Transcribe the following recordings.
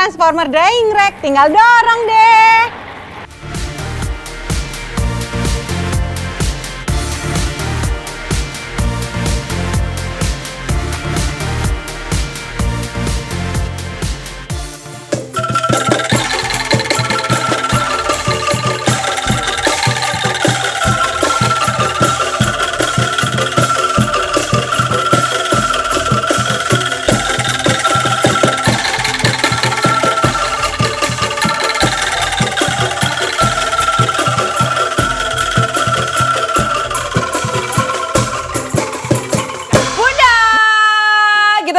transformer drying rack, tinggal dorong deh.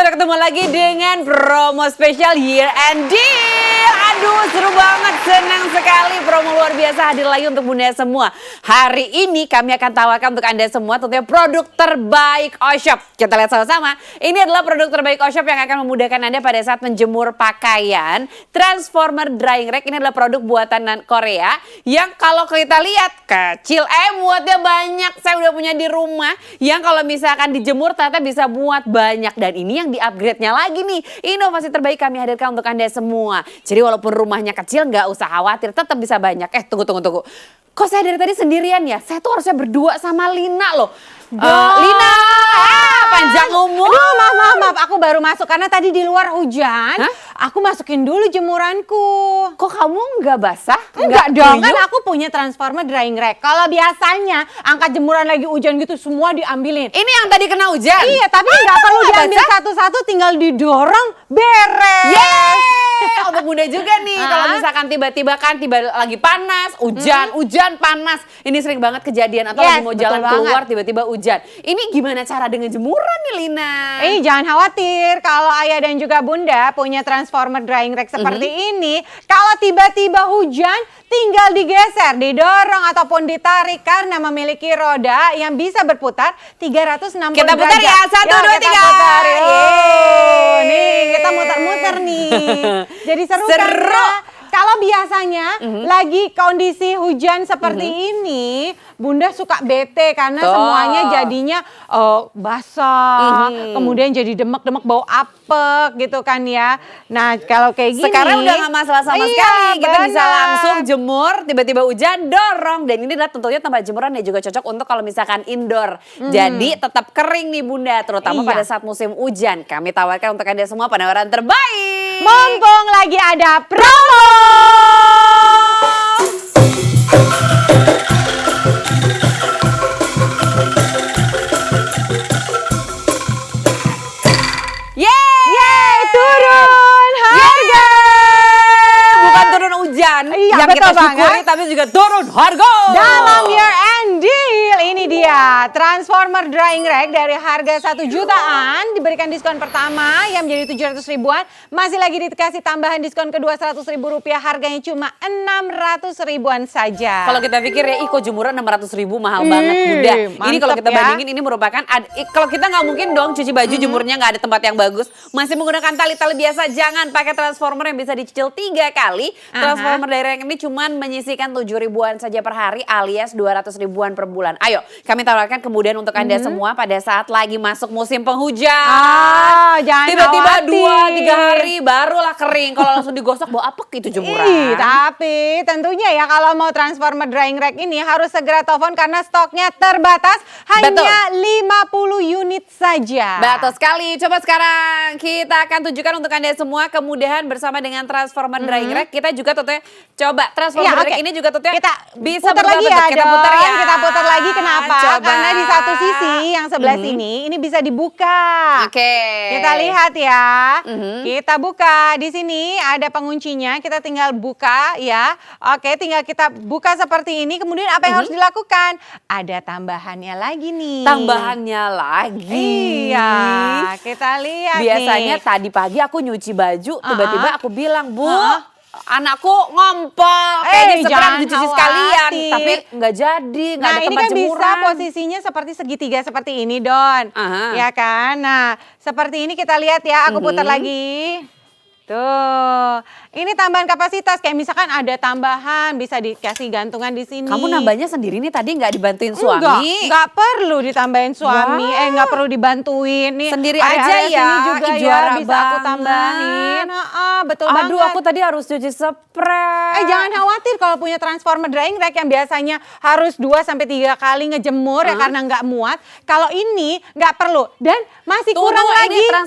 Ketemu lagi dengan promo spesial Year End Deal. Aduh, seru banget, senang sekali, promo luar biasa hadir lagi untuk Bunda semua. Hari ini kami akan tawarkan untuk Anda semua tentunya produk terbaik Oshop. Kita lihat sama-sama. Ini adalah produk terbaik Oshop yang akan memudahkan Anda pada saat menjemur pakaian. Transformer Drying Rack ini adalah produk buatan Korea yang kalau kita lihat kecil, muatnya banyak. Saya udah punya di rumah yang kalau misalkan dijemur ternyata bisa muat banyak, dan ini yang di-upgrade-nya lagi nih. Inovasi terbaik kami hadirkan untuk Anda semua. Jadi walaupun rumahnya kecil nggak usah khawatir, tetap bisa banyak. Tunggu. Kok saya dari tadi sendirian ya? Saya tuh harusnya berdua sama Lina loh. Lina, panjang umur. Aduh, maaf, aku baru masuk karena tadi di luar hujan. Hah? Aku masukin dulu jemuranku. Kok kamu nggak basah? Enggak dong, kan aku punya transformer drying rack. Kalau biasanya angkat jemuran lagi hujan gitu semua diambilin. Ini yang tadi kena hujan? Iya, tapi nggak perlu diambil satu-satu, tinggal didorong, beres. Yeay, untuk Bunda juga nih. Kalau misalkan tiba-tiba lagi panas, hujan panas. Ini sering banget kejadian, atau lagi mau jalan keluar tiba-tiba hujan. Ini gimana cara dengan jemuran nih, Lina? Jangan khawatir, kalau Ayah dan juga Bunda punya transformer drying rack seperti ini, kalau tiba-tiba hujan tinggal digeser, didorong ataupun ditarik karena memiliki roda yang bisa berputar 360 derajat. Kita putar ya, 1, 2, 3. Nih, kita muter-muter nih. Jadi seru. Karena kalau biasanya lagi kondisi hujan seperti ini, Bunda suka bete karena semuanya jadinya basah, kemudian jadi demek-demek bau apek gitu kan ya. Nah kalau kayak gini sekarang udah gak masalah sama sekali, kita bisa langsung jemur, tiba-tiba hujan dorong. Dan ini adalah tentunya tempat jemuran yang juga cocok untuk kalau misalkan indoor. Jadi tetap kering nih Bunda, terutama pada saat musim hujan. Kami tawarkan untuk Anda semua penawaran terbaik. Mumpung lagi ada promo. Turun harga. Bukan turun hujan yang kita syukuri, tapi juga turun harga. Dalam Year End Deal ini dia transformer drying rack dari harga 1 jutaan diberikan diskon pertama yang menjadi 700 ribuan, masih lagi dikasih tambahan diskon kedua 100 ribu rupiah, harganya cuma 600 ribuan saja. Kalau kita pikir ya, kok jemuran 600 ribu mahal banget Bunda. Ini kalau kita bandingin, ini merupakan kalau kita nggak mungkin dong cuci baju jemurnya nggak ada tempat yang bagus, masih menggunakan tali-tali biasa. Jangan pakai transformer yang bisa dicicil 3 kali. Transformer drying rack ini cuma menyisihkan 7 ribuan saja per hari alias 200 ribuan per bulan. Ayo, kami tawarkan kemudian untuk Anda semua pada saat lagi masuk musim penghujan. Jangan tiba-tiba 2-3 hari barulah kering. Kalau langsung digosok bau apek itu jemuran. Tapi tentunya ya kalau mau transformer drying rack ini harus segera telepon karena stoknya terbatas, hanya 50 unit saja. Betul sekali. Coba sekarang kita akan tunjukkan untuk Anda semua kemudahan bersama dengan transformer drying rack. Kita juga tentunya coba transformer drying rack ini juga tentunya kita bisa putar lagi ya, kita putar ya. Kita putar lagi, kenapa? Coba. Karena di satu sisi yang sebelah sini ini bisa dibuka. Oke. Kita lihat ya. Kita buka. Di sini ada penguncinya. Kita tinggal buka ya. Oke, tinggal kita buka seperti ini. Kemudian apa yang harus dilakukan? Ada tambahannya lagi nih. Tambahannya lagi. Iya, kita lihat biasanya nih. Tadi pagi aku nyuci baju, tiba-tiba aku bilang, Bu, anakku ngompol, kayaknya sekarang dicuci sekalian, tapi nggak jadi, nggak ada tempat ini kan jemuran. bisa posisinya seperti segitiga seperti ini, Don. Ya kan? Nah, seperti ini kita lihat ya, aku putar lagi. Tuh. Ini tambahan kapasitas, kayak misalkan ada tambahan bisa dikasih gantungan di sini. Kamu nambahnya sendiri nih, tadi nggak dibantuin suami? Enggak perlu ditambahin suami, nggak perlu dibantuin nih. Sendiri area-area aja ya, sini juga juara ya, bisa aku banget. tambahin. Betul Aduh, banget. aku tadi harus cuci spray. Jangan khawatir kalau punya transformer drying rack yang biasanya harus 2-3 kali ngejemur ya karena nggak muat. Kalau ini nggak perlu dan masih kurang lagi. Ini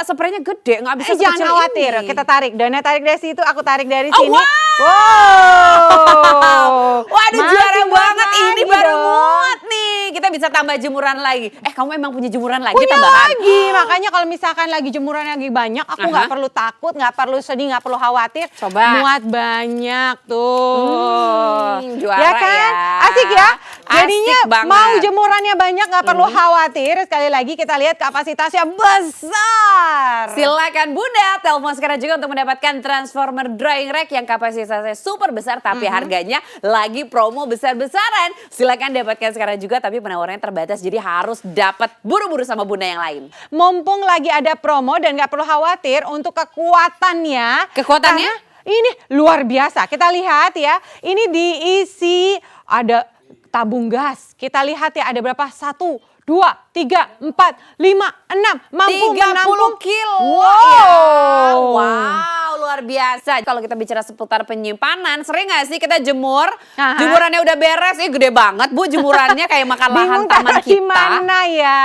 spraynya gede, nggak bisa sekecil Jangan khawatir, ini. kita tarik. Dona tarik dari situ, aku tarik dari Oh, sini. wow. Waduh, Masih juara muat banget. Ini lagi baru dong. muat nih. Kita bisa tambah jemuran lagi. Kamu emang punya jemuran lagi Punya tambahan? lagi, makanya kalau misalkan lagi jemuran lagi banyak, aku nggak perlu takut, nggak perlu sedih, nggak perlu khawatir. Coba. Muat banyak tuh. Juara Ya kan? ya. Asik ya? Jadinya Asik banget. mau jemurannya banyak nggak perlu khawatir. Sekali lagi kita lihat kapasitasnya besar. Silakan Bunda, telepon sekarang juga untuk mendapatkan transformer drying rack yang kapasitasnya super besar tapi harganya lagi promo besar-besaran. Silakan dapatkan sekarang juga tapi penawarannya terbatas jadi harus dapat buru-buru sama Bunda yang lain. Mumpung lagi ada promo dan nggak perlu khawatir untuk kekuatannya. Kekuatannya? Karena ini luar biasa. Kita lihat ya, ini diisi ada tabung gas. Kita lihat ya ada berapa? 1, 2, 3, 4, 5, 6. Mampu 30 menampung. kilo. Wow. Wow, luar biasa. Kalau kita bicara seputar penyimpanan, sering gak sih kita jemur? Aha. Jemurannya udah beres, gede banget Bu jemurannya kayak makan lahan Bingung taman taruh kita. di mana ya?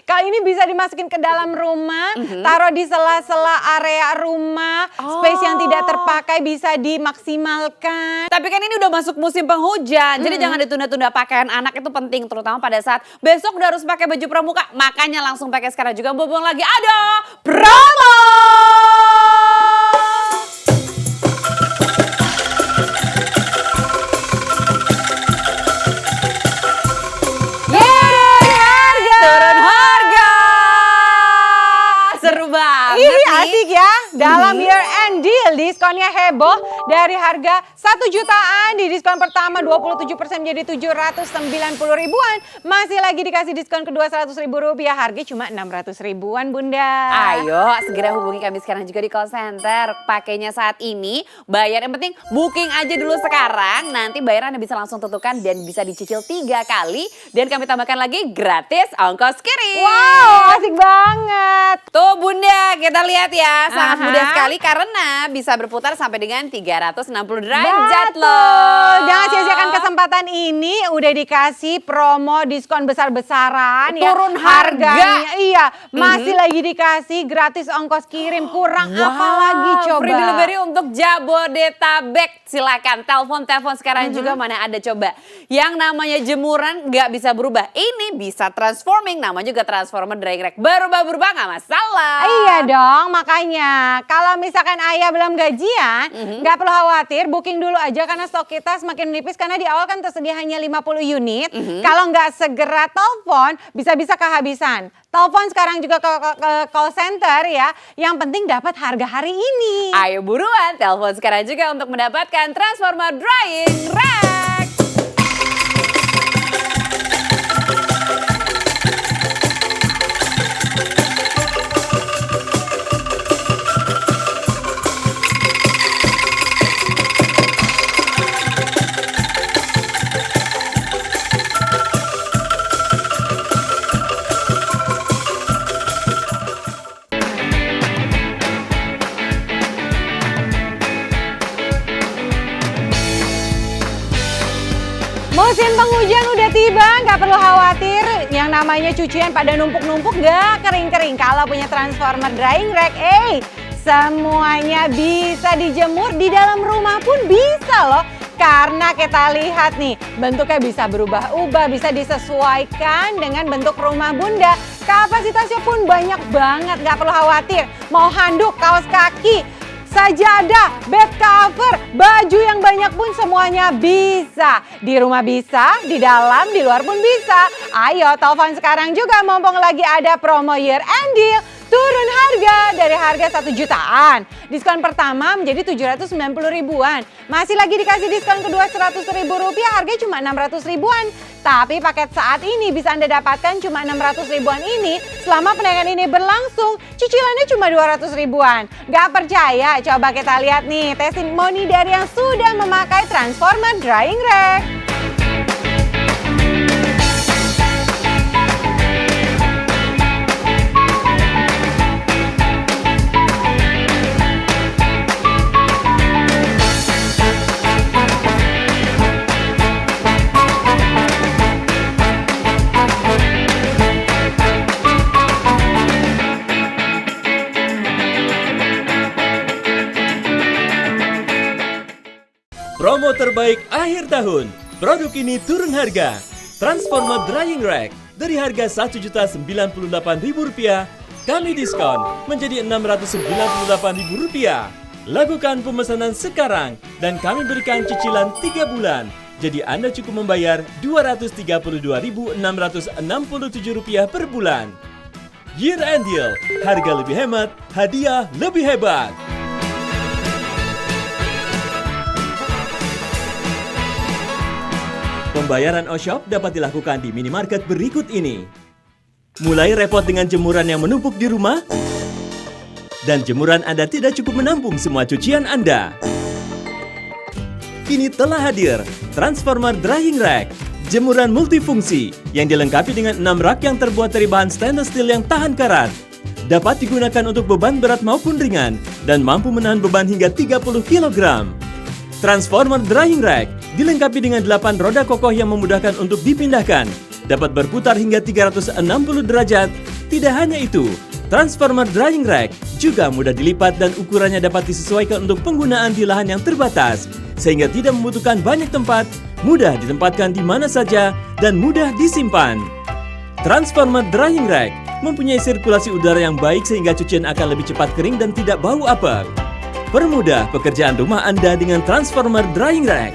Kalau ini bisa dimasukin ke dalam rumah, taruh di sela-sela area rumah, space yang tidak terpakai bisa dimaksimalkan. Tapi kan ini udah masuk musim penghujan, jadi jangan ditunda-tunda pakaian anak itu penting, terutama pada saat besok udah harus pakai baju pramuka. Makanya langsung pakai sekarang juga, mumpung lagi ada promo. Turun harga. Seru banget Ini nih. asik ya, dalam year end deal diskonnya heboh dari harga 1 jutaan di diskon pertama 27% menjadi 790 ribuan. Masih lagi dikasih diskon kedua 100 ribu rupiah, harga cuma 600 ribuan Bunda. Ayo segera hubungi kami sekarang juga di call center. Pakainya saat ini, bayar yang penting booking aja dulu sekarang. Nanti bayarannya bisa langsung tentukan dan bisa dicicil 3 kali. Dan kami tambahkan lagi gratis ongkos kirim. Wow, asik banget. Tuh Bunda, kita lihat ya, sangat Aha. mudah sekali karena bisa berputar sampai dengan 360 derajat Betul. loh. Jangan sia-siakan kesempatan ini, udah dikasih promo diskon besar-besaran ya. Turun harga. Harganya. Iya, masih lagi dikasih gratis ongkos kirim. Kurang apa lagi coba? Free delivery untuk Jabodetabek. Silakan telepon sekarang juga, mana ada coba. Yang namanya jemuran nggak bisa berubah. Ini bisa transforming, namanya juga transformer drying rack. Berubah-berubah nggak masalah. Iya dong, makanya kalau misalkan ayah belum gajian, nggak perlu khawatir, booking dulu aja karena stok kita semakin menipis karena di awal kan tersedia hanya 50 unit. Kalau nggak segera telepon, bisa-bisa kehabisan. Telepon sekarang juga ke call center ya, yang penting dapat harga hari ini. Ayo buruan, telepon sekarang juga untuk mendapatkan transformer drying rack. Musim penghujan udah tiba, nggak perlu khawatir. Yang namanya cucian pada numpuk-numpuk nggak kering-kering. Kalau punya transformer drying rack, semuanya bisa dijemur di dalam rumah pun bisa loh. Karena kita lihat nih, bentuknya bisa berubah-ubah, bisa disesuaikan dengan bentuk rumah Bunda. Kapasitasnya pun banyak banget, nggak perlu khawatir. Mau handuk, kaos kaki, sajadah, bed cover, baju yang banyak pun semuanya bisa. Di rumah bisa, di dalam, di luar pun bisa. Ayo telepon sekarang juga mumpung lagi ada promo year end deal. Turun harga dari harga 1 jutaan. Diskon pertama menjadi 790 ribuan. Masih lagi dikasih diskon kedua 100 ribu rupiah, harganya cuma 600 ribuan. Tapi paket saat ini bisa Anda dapatkan cuma 600 ribuan ini selama penayangan ini berlangsung. Cicilannya cuma 200 ribuan. Gak percaya? Coba kita lihat nih testimoni dari yang sudah memakai Transformer Drying Rack. Promo terbaik akhir tahun. Produk ini turun harga. Transformer Drying Rack dari harga Rp1.098.000 kami diskon menjadi Rp698.000. Lakukan pemesanan sekarang dan kami berikan cicilan 3 bulan. Jadi Anda cukup membayar Rp232.667 per bulan. Year End Deal, harga lebih hemat, hadiah lebih hebat. Pembayaran OShop dapat dilakukan di minimarket berikut ini. Mulai repot dengan jemuran yang menumpuk di rumah? Dan jemuran Anda tidak cukup menampung semua cucian Anda. Kini telah hadir Transformer Drying Rack, jemuran multifungsi yang dilengkapi dengan 6 rak yang terbuat dari bahan stainless steel yang tahan karat. Dapat digunakan untuk beban berat maupun ringan dan mampu menahan beban hingga 30 kg. Transformer Drying Rack dilengkapi dengan 8 roda kokoh yang memudahkan untuk dipindahkan. Dapat berputar hingga 360 derajat. Tidak hanya itu, Transformer Drying Rack juga mudah dilipat dan ukurannya dapat disesuaikan untuk penggunaan di lahan yang terbatas. Sehingga tidak membutuhkan banyak tempat, mudah ditempatkan di mana saja, dan mudah disimpan. Transformer Drying Rack mempunyai sirkulasi udara yang baik sehingga cucian akan lebih cepat kering dan tidak bau apek. Permudah pekerjaan rumah Anda dengan Transformer Drying Rack.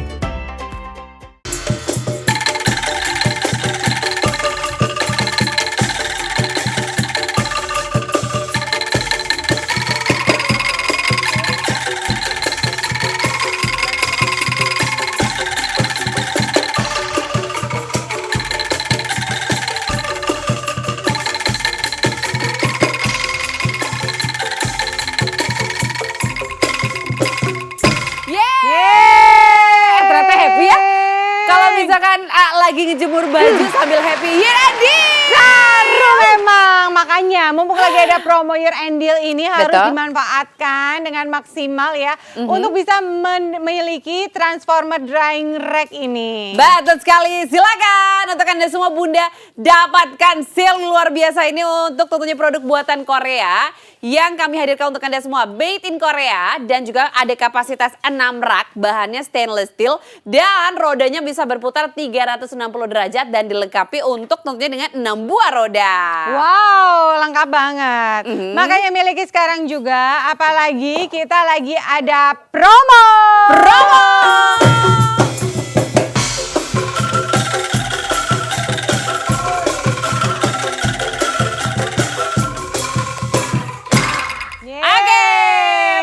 Lagi ngejemur baju sambil happy year end deal. Seru memang, makanya mumpung lagi ada promo year end deal ini harus Betul. dimanfaatkan dengan maksimal ya untuk bisa memiliki Transformer Drying Rack ini. Betul sekali, silakan untuk Anda semua Bunda dapatkan sale luar biasa ini untuk tentunya produk buatan Korea yang kami hadirkan untuk Anda semua, made in Korea, dan juga ada kapasitas 6 rak, bahannya stainless steel dan rodanya bisa berputar 360 derajat dan dilengkapi untuk tentunya dengan 6 buah roda. Wow, lengkap banget. Makanya miliki sekarang juga, apalagi kita lagi ada promo. Promo!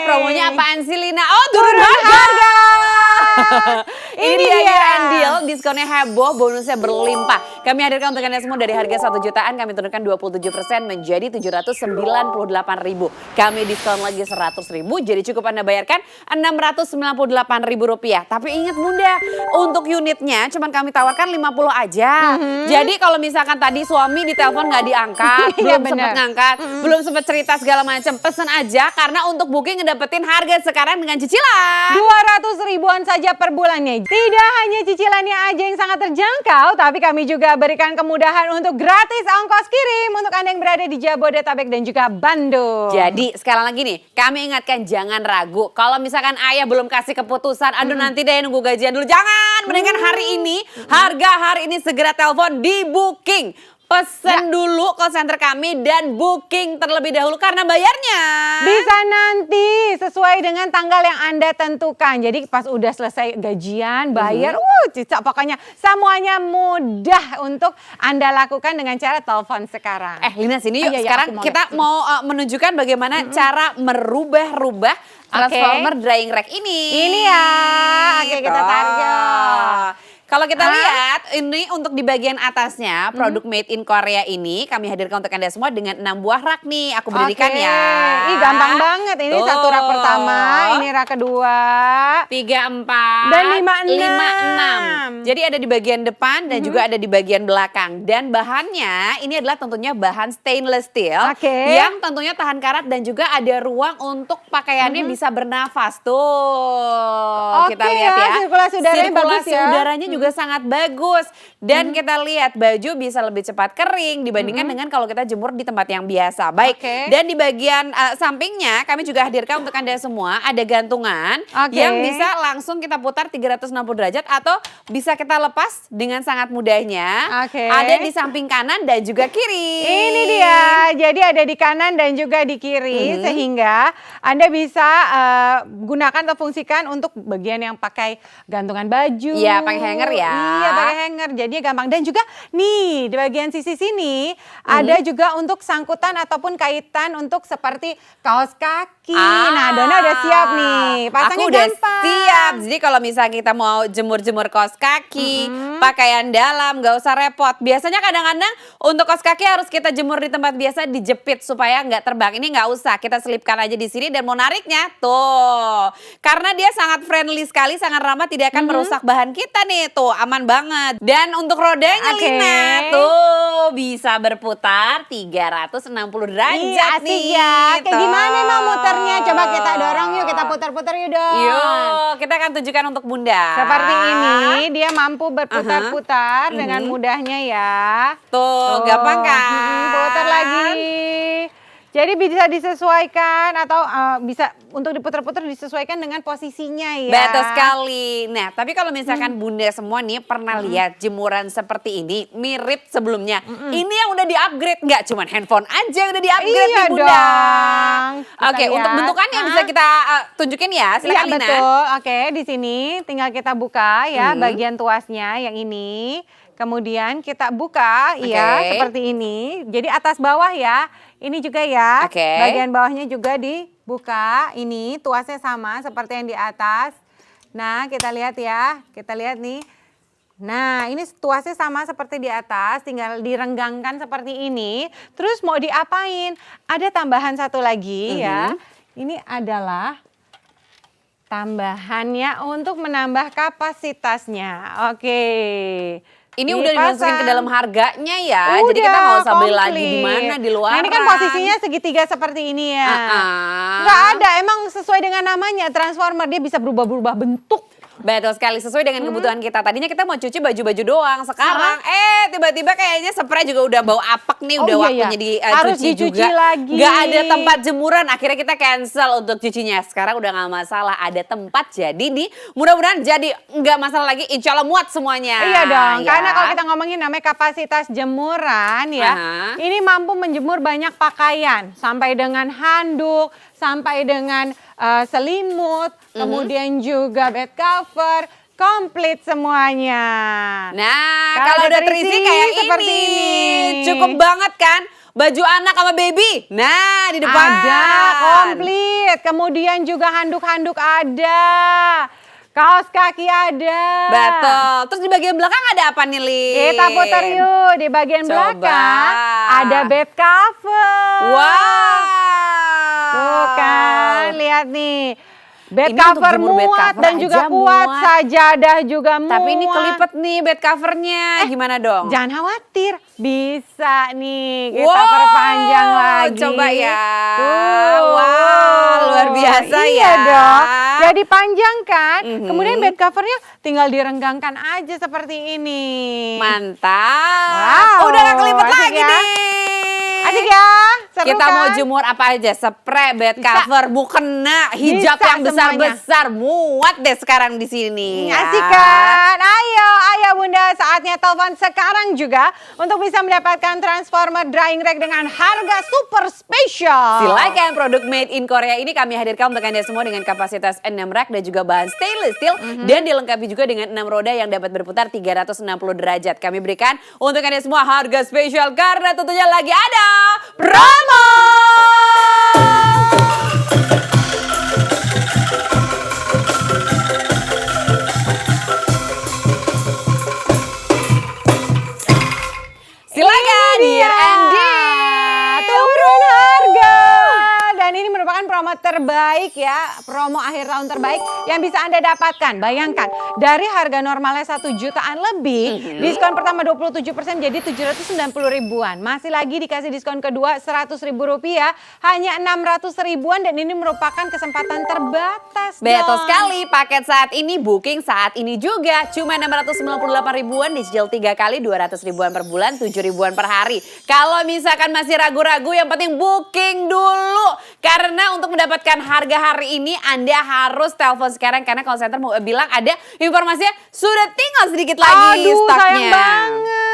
Promonya apaan sih Lina? Oh, turun harga. Ini dia year end deal, diskonnya heboh, bonusnya berlimpah. Kami hadirkan untuk Anda semua dari harga 1 jutaan, kami turunkan 27% menjadi 798.000. Kami diskon lagi 100.000, jadi cukup Anda bayarkan Rp698.000. Tapi ingat Bunda, untuk unitnya cuman kami tawarkan 50 aja. Jadi kalau misalkan tadi suami ditelepon nggak diangkat, belum sempat ngangkat, belum sempat cerita segala macam, pesen aja karena untuk booking ngedapetin harga sekarang dengan cicilan 200 ribuan saja per bulannya. Tidak hanya cicilannya aja yang sangat terjangkau, tapi kami juga berikan kemudahan untuk gratis ongkos kirim untuk Anda yang berada di Jabodetabek dan juga Bandung. Jadi sekali lagi nih, kami ingatkan jangan ragu. Kalau misalkan ayah belum kasih keputusan, aduh nanti deh nunggu gajian dulu. Jangan, mendingan hari ini, harga hari ini segera telepon di booking. Pesen dulu call center kami dan booking terlebih dahulu karena bayarnya bisa nanti sesuai dengan tanggal yang Anda tentukan. Jadi pas udah selesai gajian, bayar, cicak pokoknya semuanya mudah untuk Anda lakukan dengan cara telepon sekarang. Lina sini yuk, Iya, sekarang kita mau menunjukkan bagaimana cara merubah-rubah Transformer Drying Rack ini. Ini ya, oke kita tarik yuk. Kalau kita lihat ini untuk di bagian atasnya produk made in Korea ini kami hadirkan untuk Anda semua dengan 6 buah rak nih. Aku berdirikan Oke. ya. Ih, gampang banget. Ini Tuh. 1 rak pertama, ini rak kedua. 3, 4, Dan 5, 6. 6. Jadi ada di bagian depan dan juga ada di bagian belakang. Dan bahannya ini adalah tentunya bahan stainless steel Oke. yang tentunya tahan karat dan juga ada ruang untuk pakaiannya bisa bernafas. Tuh, Oke kita lihat ya, ya. sirkulasi udaranya bagus Sirkulasi ya. udaranya juga sangat bagus. Dan kita lihat baju bisa lebih cepat kering dibandingkan dengan kalau kita jemur di tempat yang biasa. Baik, Oke. dan di bagian sampingnya kami juga hadirkan untuk Anda semua ada gantungan Oke. yang bisa langsung kita putar 360 derajat atau bisa kita lepas dengan sangat mudahnya. Oke. Ada di samping kanan dan juga kiri. Ini dia, jadi ada di kanan dan juga di kiri sehingga Anda bisa gunakan atau fungsikan untuk bagian yang pakai gantungan baju. Iya, pakai hanger ya. Iya, pakai hanger. Jadinya gampang. Dan juga nih di bagian sisi sini ada juga untuk sangkutan ataupun kaitan untuk seperti kaos kaki. Nah, Dona udah siap nih. Pasangnya Aku udah gampang. siap. Jadi kalau misalnya kita mau jemur-jemur kaos kaki, pakaian dalam, gak usah repot. Biasanya kadang-kadang untuk kaos kaki harus kita jemur di tempat biasa, dijepit supaya nggak terbang. Ini nggak usah, kita selipkan aja di sini dan mau nariknya tuh. Karena dia sangat friendly sekali, sangat ramah, tidak akan merusak bahan kita nih. Tuh, aman banget. Dan untuk rodanya Oke. Lina, tuh bisa berputar 360 derajat Iya, asik nih. ya. Kayak Tuh. gimana emang muternya? Coba kita dorong yuk, kita putar-putar yuk dong. Yuk, kita akan tunjukkan untuk Bunda. Seperti ini, dia mampu berputar-putar dengan mudahnya ya. Tuh, gampang kan? Putar lagi. Jadi bisa disesuaikan atau bisa untuk diputar-putar disesuaikan dengan posisinya ya. Betul sekali. Nah, tapi kalau misalkan Bunda semua nih pernah lihat jemuran seperti ini, mirip sebelumnya. Ini yang udah di-upgrade, nggak cuman handphone aja yang udah di-upgrade Iya nih Bunda. dong. Kita Oke, untuk lihat. bentukannya bisa kita tunjukin ya, Iya silakan Lina. betul. Oke, di sini tinggal kita buka ya bagian tuasnya yang ini. Kemudian kita buka ya Oke. seperti ini. Jadi atas bawah ya. Ini juga ya. Oke. Bagian bawahnya juga dibuka. Ini tuasnya sama seperti yang di atas. Nah, kita lihat ya. Kita lihat nih. Nah, ini tuasnya sama seperti di atas, tinggal direnggangkan seperti ini. Terus mau diapain? Ada tambahan satu lagi ya. Ini adalah tambahannya untuk menambah kapasitasnya. Oke. Ini udah dimasukin ke dalam harganya ya. Udah, Jadi kita nggak usah beli lagi komplit. di mana, di luar. Nah, ini kan posisinya segitiga seperti ini ya. Nggak ada, emang sesuai dengan namanya transformer, dia bisa berubah-berubah bentuk. Betul sekali, sesuai dengan kebutuhan kita. Tadinya kita mau cuci baju-baju doang. Sekarang tiba-tiba kayaknya spray juga udah bau apek nih. Udah Oh, iya, waktunya iya. Harus dicuci dicuci juga. lagi. Gak ada tempat jemuran. Akhirnya kita cancel untuk cucinya. Sekarang udah gak masalah. Ada tempat, jadi nih mudah-mudahan jadi gak masalah lagi. Insya Allah muat semuanya. Iya dong, Ya. karena kalau kita ngomongin namanya kapasitas jemuran ya, ini mampu menjemur banyak pakaian. Sampai dengan handuk, sampai dengan selimut, kemudian juga bed cover, komplit semuanya. Nah, Kalau kalau udah udah terisi terisi kayak seperti ini. cukup banget kan? Baju anak sama baby. Nah, di depan. Ada, komplit. Kemudian juga handuk-handuk ada. Kaos kaki ada. Betul. Terus di bagian belakang ada apa nih, Lin? Kita putar yuk. Di bagian Coba. belakang ada bed cover. Wow. Tuh kan, lihat nih. Bed Ini untuk cover jemur bed muat cover dan juga aja kuat, muat. sajadah juga muat. Tapi ini kelipet nih bed covernya. Gimana dong? Jangan khawatir, bisa nih kita Wow, perpanjang lagi. coba ya. Tuh. Wow, luar biasa Iya ya. dong. Jadi panjangkan, kemudian Mhm. bed covernya tinggal direnggangkan aja seperti ini. Mantap. Wow, Udah gak kelipet asik lagi ya. nih. Asik ya, seru Kita kan? mau jemur apa aja, spray, bed Bisa. cover, mukena, hijab Bisa yang semuanya. besar-besar, muat deh sekarang di sini. ya. Asik kan? Ayo Bunda, saatnya telepon sekarang juga untuk bisa mendapatkan transformer drying rack dengan harga super spesial. Silakan, produk made in Korea ini kami hadirkan untuk Anda semua dengan kapasitas 6 rak dan juga bahan stainless steel dan dilengkapi juga dengan 6 roda yang dapat berputar 360 derajat. Kami berikan untuk Anda semua harga spesial karena tentunya lagi ada promo. promo terbaik ya, promo akhir tahun terbaik yang bisa Anda dapatkan. Bayangkan, dari harga normalnya 1 jutaan lebih, diskon pertama 27% jadi 790 ribuan. Masih lagi dikasih diskon kedua 100 ribu rupiah, hanya 600 ribuan dan ini merupakan kesempatan terbatas. Betul dong. sekali, paket saat ini, booking saat ini juga. Cuma 698 ribuan, dicicil 3 kali 200 ribuan per bulan, 7 ribuan per hari. Kalau misalkan masih ragu-ragu, yang penting booking dulu. Karena untuk mendapatkan harga hari ini Anda harus telepon sekarang. Karena call center mau bilang ada informasinya sudah tinggal sedikit lagi Aduh, stoknya. sayang banget.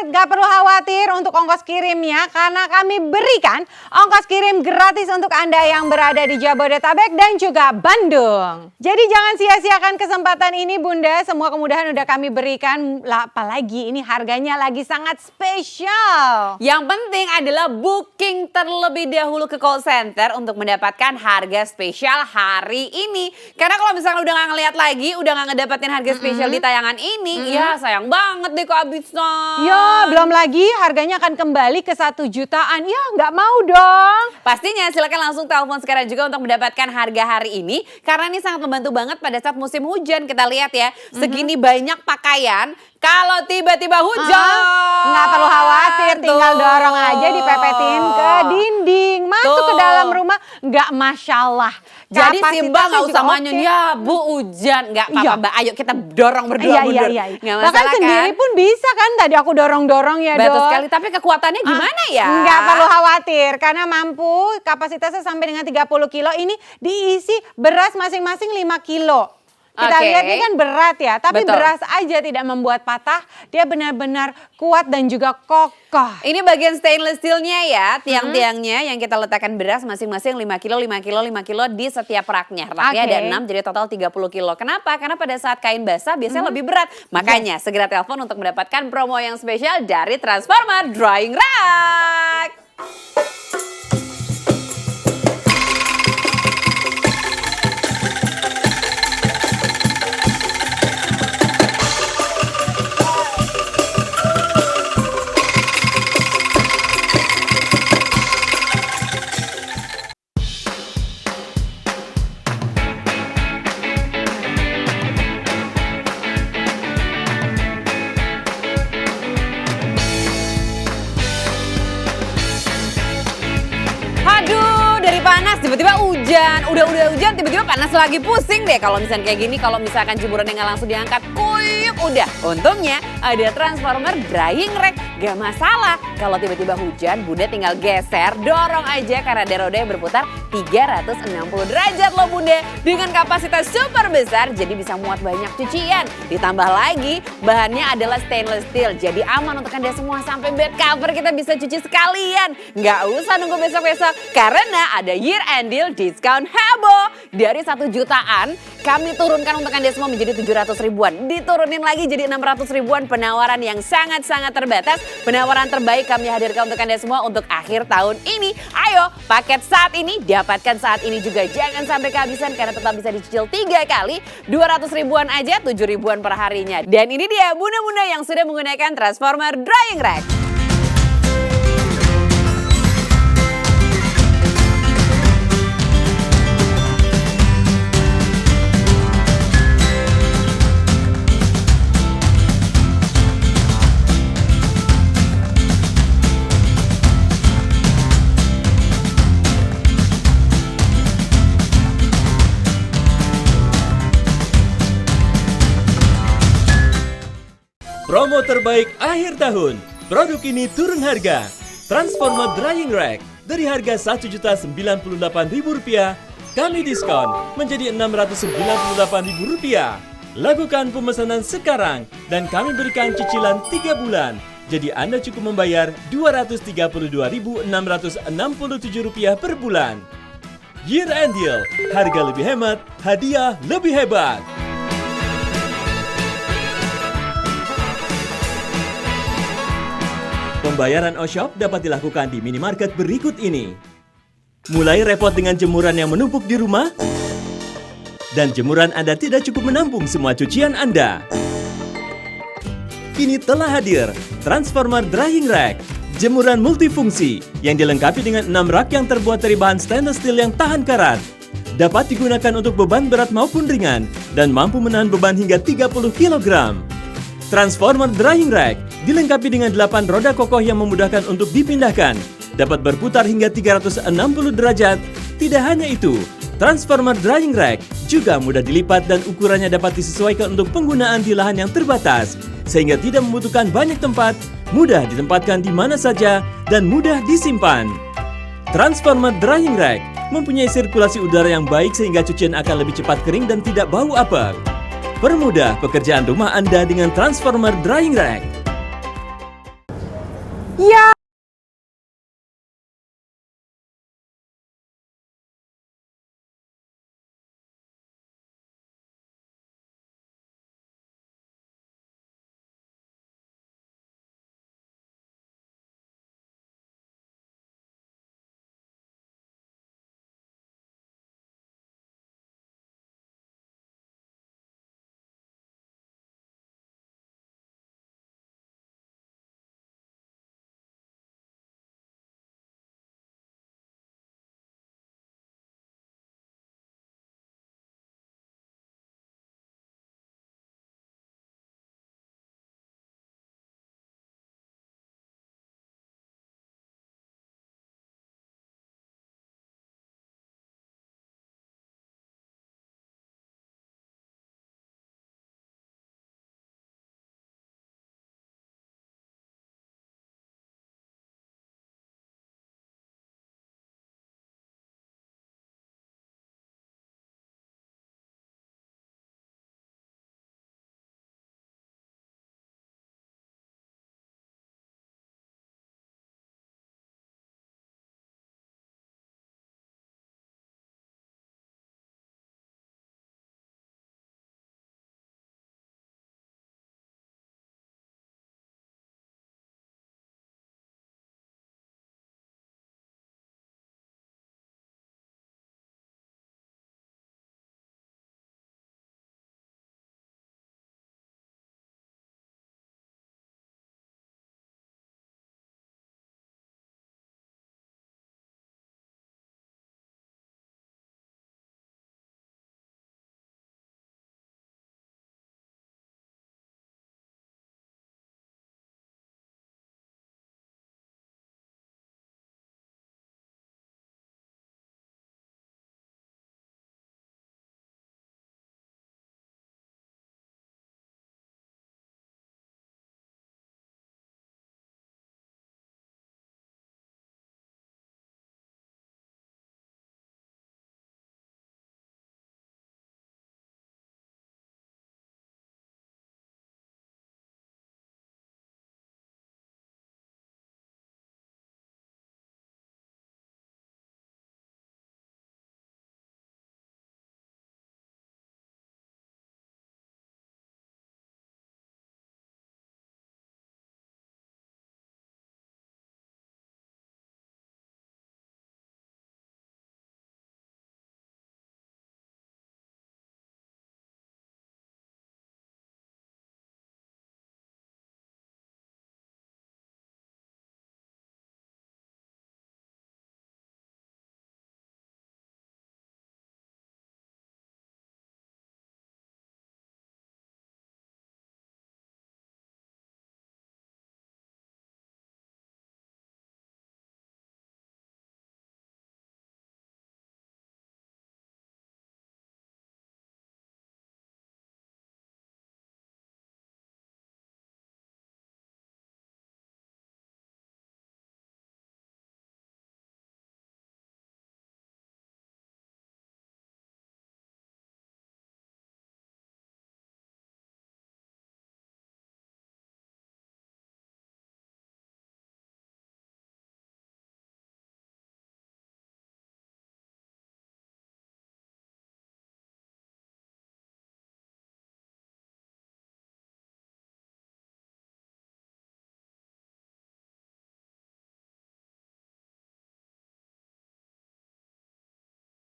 Gak perlu khawatir untuk ongkos kirimnya karena kami berikan ongkos kirim gratis untuk Anda yang berada di Jabodetabek dan juga Bandung. Jadi jangan sia-siakan kesempatan ini Bunda. Semua kemudahan udah kami berikan. Apalagi ini harganya lagi sangat spesial. Yang penting adalah booking terlebih dahulu ke call center untuk mendapatkan harga spesial hari ini. Karena kalau misalnya udah gak ngeliat lagi, udah gak ngedapetin harga spesial di tayangan ini, ya sayang banget deh kok habisnya. Ya, belum lagi harganya akan kembali ke 1 jutaan. Ya, nggak mau dong. Pastinya silakan langsung telepon sekarang juga untuk mendapatkan harga hari ini. Karena ini sangat membantu banget pada saat musim hujan. Kita lihat ya, segini banyak pakaian. Kalau tiba-tiba hujan. Nggak perlu khawatir, tinggal dorong aja dipepetin ke dinding. Masuk ke dalam rumah, nggak masalah. Jadi si Mbak nggak usah juga manyun, oke. ya Bu hujan. Nggak apa-apa Iya. Mbak, ayo kita dorong berdua mundur. Iya. Nggak Bahkan masalah sendiri kan? pun bisa kan, tadi aku dorong-dorong ya Betul Dok. sekali, tapi kekuatannya gimana ya? Nggak perlu khawatir, karena mampu kapasitasnya sampai dengan 30 kilo. Ini diisi beras masing-masing 5 kilo. Kita Oke. lihat ini kan berat ya, tapi Betul. beras aja tidak membuat patah. Dia benar-benar kuat dan juga kokoh. Ini bagian stainless steelnya ya, tiang-tiangnya yang kita letakkan beras masing-masing 5 kilo, 5 kilo, 5 kilo di setiap raknya. Raknya Oke. ada 6 jadi total 30 kilo. Kenapa? Karena pada saat kain basah biasanya lebih berat. Makanya segera telepon untuk mendapatkan promo yang spesial dari Transformer Drying Rack. Aduh, dari panas tiba-tiba hujan. Udah hujan tiba-tiba panas lagi, pusing deh kalau misalnya kayak gini. Kalau misalkan jemuran yang nggak langsung diangkat, kuyup udah. Untungnya ada Transformer Drying Rack. Gak masalah kalau tiba-tiba hujan, Bunda tinggal geser, dorong aja karena ada roda yang berputar 360 derajat loh Bunda. Dengan kapasitas super besar jadi bisa muat banyak cucian. Ditambah lagi bahannya adalah stainless steel. Jadi aman untuk Anda semua, sampai bed cover kita bisa cuci sekalian. Nggak usah nunggu besok-besok karena ada year end deal diskon heboh. Dari 1 jutaan kami turunkan untuk Anda semua menjadi 700 ribuan. Diturunin lagi jadi 600 ribuan, penawaran yang sangat-sangat terbatas. Penawaran terbaik kami hadirkan untuk Anda semua untuk akhir tahun ini. Ayo, paket saat ini, dapatkan saat ini juga. Jangan sampai kehabisan karena tetap bisa dicicil 3 kali. 200 ribuan aja, 7 ribuan per harinya. Dan ini dia bunda-bunda yang sudah menggunakan Transformer Drying Rack. Promo terbaik akhir tahun. Produk ini turun harga. Transformer Drying Rack dari harga Rp1.098.000 kami diskon menjadi Rp698.000. Lakukan pemesanan sekarang dan kami berikan cicilan 3 bulan. Jadi Anda cukup membayar Rp232.667 per bulan. Year End Deal, harga lebih hemat, hadiah lebih hebat. Pembayaran OShop dapat dilakukan di minimarket berikut ini. Mulai repot dengan jemuran yang menumpuk di rumah? Dan jemuran Anda tidak cukup menampung semua cucian Anda. Kini telah hadir Transformer Drying Rack jemuran multifungsi yang dilengkapi dengan 6 rak yang terbuat dari bahan stainless steel yang tahan karat. Dapat digunakan untuk beban berat maupun ringan dan mampu menahan beban hingga 30 kg. Transformer Drying Rack dilengkapi dengan 8 roda kokoh yang memudahkan untuk dipindahkan. Dapat berputar hingga 360 derajat. Tidak hanya itu, Transformer Drying Rack juga mudah dilipat dan ukurannya dapat disesuaikan untuk penggunaan di lahan yang terbatas, sehingga tidak membutuhkan banyak tempat, mudah ditempatkan di mana saja, dan mudah disimpan. Transformer Drying Rack mempunyai sirkulasi udara yang baik sehingga cucian akan lebih cepat kering dan tidak bau apek. Permudah pekerjaan rumah Anda dengan Transformer Drying Rack. Ya.